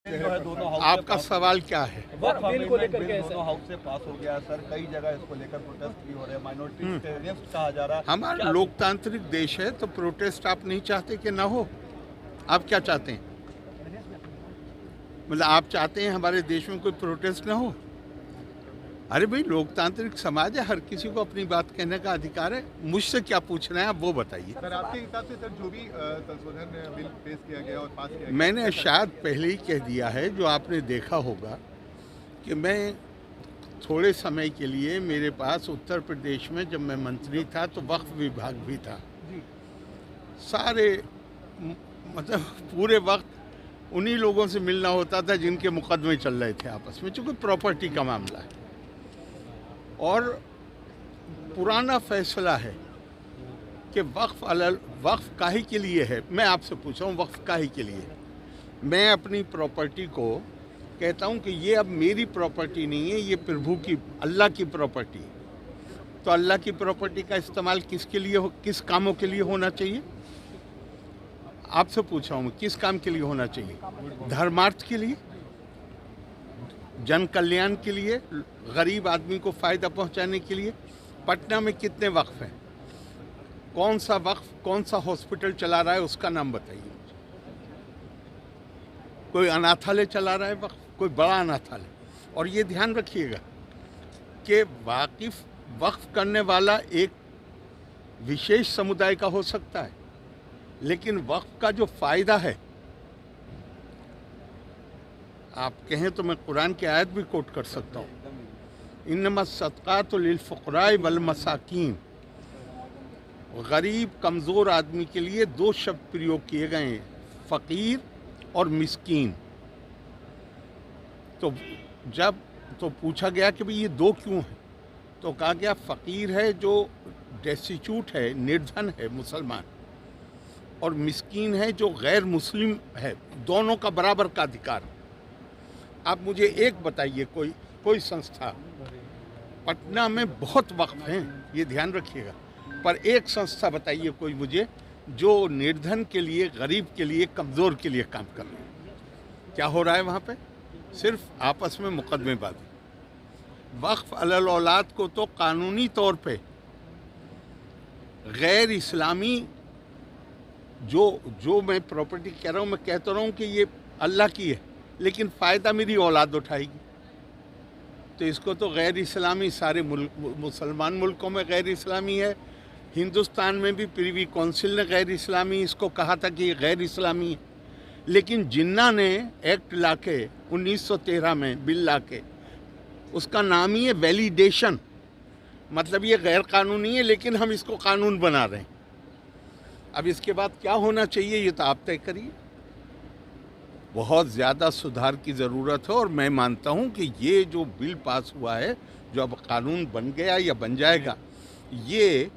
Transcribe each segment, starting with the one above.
आपका सवाल क्या है? बिल को लेकर के दोनों हाउस से पास हो गया सर, कई जगह इसको लेकर प्रोटेस्ट भी हो रहे हैं, माइनॉरिटीज के अगेंस्ट कहा जा रहा है। हमारा लोकतांत्रिक देश है तो प्रोटेस्ट आप नहीं चाहते कि ना हो? आप क्या चाहते हैं? मतलब आप चाहते हैं हमारे देश में कोई प्रोटेस्ट ना हो? अरे भाई, लोकतांत्रिक समाज है, हर किसी को अपनी बात कहने का अधिकार है। मुझसे क्या पूछ रहे हैं आप वो बताइए। सर, आपके हिसाब से सर जो भी संशोधन बिल पेश किया गया और पास किया गया, मैंने शायद पहले ही कह दिया है, जो आपने देखा होगा कि मैं थोड़े समय के लिए मेरे पास उत्तर प्रदेश में जब मैं मंत्री था तो वक्फ विभाग भी था। सारे मतलब पूरे वक्त उन्हीं लोगों से मिलना होता था जिनके मुकदमे चल रहे थे आपस में, चूँकि प्रॉपर्टी का मामला है और पुराना फैसला है कि वक्फ काहे के लिए है। मैं आपसे पूछ रहा हूँ, वक्फ काहे के लिए? मैं अपनी प्रॉपर्टी को कहता हूँ कि ये अब मेरी प्रॉपर्टी नहीं है, ये प्रभु की, अल्लाह की प्रॉपर्टी है। तो अल्लाह की प्रॉपर्टी का इस्तेमाल किसके लिए किस कामों के लिए होना चाहिए? आपसे पूछ रहा हूँ, किस काम के लिए होना चाहिए? धर्मार्थ के लिए, जन कल्याण के लिए, गरीब आदमी को फ़ायदा पहुंचाने के लिए। पटना में कितने वक्फ हैं? कौन सा वक्फ कौन सा हॉस्पिटल चला रहा है उसका नाम बताइए मुझे। कोई अनाथालय चला रहा है वक्फ, कोई बड़ा अनाथालय। और ये ध्यान रखिएगा कि वक्फ करने वाला एक विशेष समुदाय का हो सकता है, लेकिन वक्फ का जो फ़ायदा है, आप कहें तो मैं कुरान की आयत भी कोट कर सकता हूँ, इन्नमा सदक़ातु लिल फ़ुक़राए वल मसाकीन। गरीब कमज़ोर आदमी के लिए दो शब्द प्रयोग किए गए हैं, फ़कीर और मिस्कीन। तो जब तो पूछा गया कि भाई ये दो क्यों हैं, तो कहा गया फ़कीर है जो डेस्टिट्यूट है, निर्धन है, मुसलमान, और मिस्कीन है जो गैर मुस्लिम है। दोनों का बराबर का अधिकार। आप मुझे एक बताइए, कोई संस्था, पटना में बहुत वक्फ हैं, ये ध्यान रखिएगा, पर एक संस्था बताइए कोई मुझे जो निर्धन के लिए, गरीब के लिए, कमज़ोर के लिए काम कर रही है। क्या हो रहा है वहाँ पे? सिर्फ आपस में मुकदमेबाजी। वक्फ अलल औलाद को तो कानूनी तौर पे गैर इस्लामी जो मैं प्रॉपर्टी कह रहा हूँ, मैं कहता रहा हूँ कि ये अल्लाह की है, लेकिन फ़ायदा मेरी औलाद उठाएगी, तो इसको तो गैर इस्लामी, सारे मुसलमान मुल्कों में गैर इस्लामी है। हिंदुस्तान में भी प्रिवी काउंसिल ने गैर इस्लामी इसको कहा था कि ये गैर इस्लामी है। लेकिन जिन्ना ने एक्ट लाके 1913 में बिल लाके, उसका नाम ही है वैलिडेशन, मतलब ये गैर कानूनी है लेकिन हम इसको कानून बना रहे हैं। अब इसके बाद क्या होना चाहिए ये तो आप तय करिए। बहुत ज़्यादा सुधार की ज़रूरत है और मैं मानता हूं कि ये जो बिल पास हुआ है, जो अब कानून बन गया या बन जाएगा, ये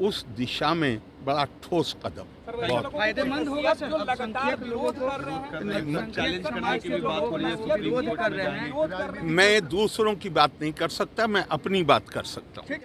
उस दिशा में बड़ा ठोस कदम, बहुत फायदेमंद होगा सर। लगातार विरोध कर रहे हैं, चैलेंज करने की भी बात हो रही है, सुप्रीम कोर्ट में जाएंगे। मैं दूसरों की बात नहीं कर सकता, मैं अपनी बात कर सकता हूँ।